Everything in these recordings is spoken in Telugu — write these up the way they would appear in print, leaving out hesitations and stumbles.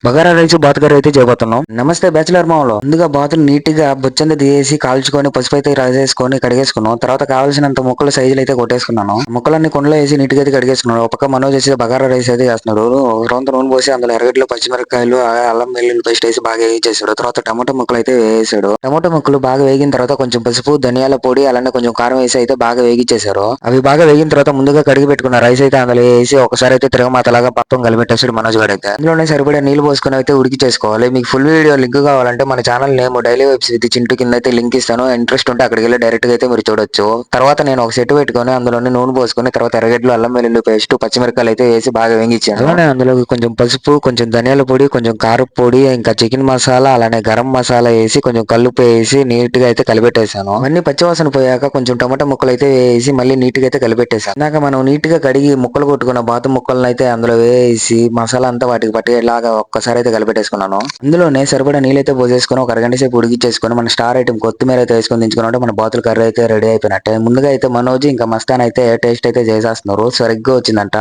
బగారా రైస్ బాతుకర్రీ అయితే చేయబోతున్నాం. నమస్తే బ్యాచిలర్ మామలో ముందుగా బాతులు నీట్ గా బొచ్చంత తీసి కాల్చుకొని పసుపు అయితే రాసేసుకొని కడిగేసుకున్నాం. తర్వాత కావాల్సినంత ముక్కల సైజులు అయితే కొట్టేసుకున్నాను. ముక్కలన్నీ కుండలో వేసి నీట్ గా అయితే కడిగేసుకున్నాను. ఒక పక్క మనోజ్ చేసి బగారా రైస్ అయితే చేస్తున్నాడు. రొంత నూనె పోసి అందులో ఎర్రగడ్డలు పచ్చిమిరపకాయలు అల్లం వెల్లుల్లి పేస్ట్ వేసి బాగా వేయించేసాడు. తర్వాత టమాటో ముక్కలు అయితే వేసాడు. టమాటో ముక్కలు బాగా వేగిన తర్వాత కొంచెం పసుపు ధనియాల పొడి అలానే కొంచెం కారం వేసి అయితే బాగా వేగించేశారు. అవి బాగా వేగిన తర్వాత ముందుగా కడిగి పెట్టుకున్న రైస్ అయితే అందులో వేసి ఒకసారి అయితే తిరగమాతలాగా మొత్తం కలిపెట్టేసాడు మనోజ్ గారు అయితే. అందులోనే సరిపడా నీళ్లు పోసుకొని అయితే ఉడికి చేసుకోవాలి. మీకు ఫుల్ వీడియో లింక్ కావాలంటే మన channel name daily webs with Chintu కింద అయితే లింక్ ఇస్తాను. ఇంట్రెస్ట్ ఉంటే అక్కడికి వెళ్ళి డైరెక్ట్ గా అయితే మీరు చూడొచ్చు. తర్వాత నేను ఒక సెట్ పెట్టుకొని అందులోనే నూనె పోసుకొని తర్వాత ఎర్రగడ్డలు అల్లం వెల్లుల్లి పేస్ట్ పచ్చిమిరపకాయలు అయితే వేసి బాగా వేయించాను. అలానే అందులో కొంచెం పసుపు కొంచెం ధనియాల పొడి కొంచెం కారం పొడి ఇంకా చికెన్ మసాలా అలానే గరం మసాలా వేసి కొంచెం కల్లుపు వేసి నీట్ గా అయితే కలిపెట్టేశాను. అన్ని పచ్చివాసన పోయాక కొంచెం టమాటా ముక్కలు అయితే వేసి మళ్ళీ నీట్ గా అయితే కలిపెట్టేశాను. ఇందాక మనం నీట్ గా కడిగి ముక్కలు కొట్టుకున్న బాతు ముక్కలను అయితే అందులో వేసి మసాలా అంతా వాటికి పట్టేలాగా ఒక్కసారి అయితే కలిపెట్టేసుకున్నాను. అందులోనే సరిపడా నీళ్ళైతే పోసేసుకొని ఒక అరగంట సేపు ఉడికిచ్చేసుకొని మన స్టార్ ఐటమ్ కొత్తిమీర అయితే వేసుకొని దించుకున్నట్టు మన బాతుల కర్రీ అయితే రెడీ అయిపోయినట్టే. ముందుగా అయితే మనోజ్ ఇంకా మస్తాన్ అయితే టేస్ట్ అయితే చేసేస్తున్నారు. సరిగ్గా వచ్చిందంట.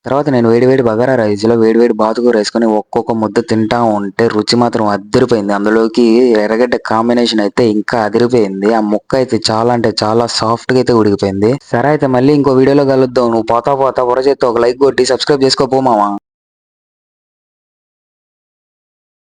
తర్వాత నేను వేడివేడి బగారా రైస్ లో వేడివేడి బాతుకూర వేసుకొని ఒక్కొక్క ముద్ద తింటా ఉంటే రుచి మాత్రం అదిరిపోయింది. అందులోకి ఎర్రగడ్డ కాంబినేషన్ అయితే ఇంకా అదిరిపోయింది. ఆ ముక్క అయితే చాలా అంటే చాలా సాఫ్ట్ గా అయితే ఉడికిపోయింది. సరే అయితే మళ్ళీ ఇంకో వీడియోలో కలుద్దాం. నువ్వు పోతా పోతా చేత్తో ఒక లైక్ కొట్టి సబ్స్క్రైబ్ చేసుకోపో మావా.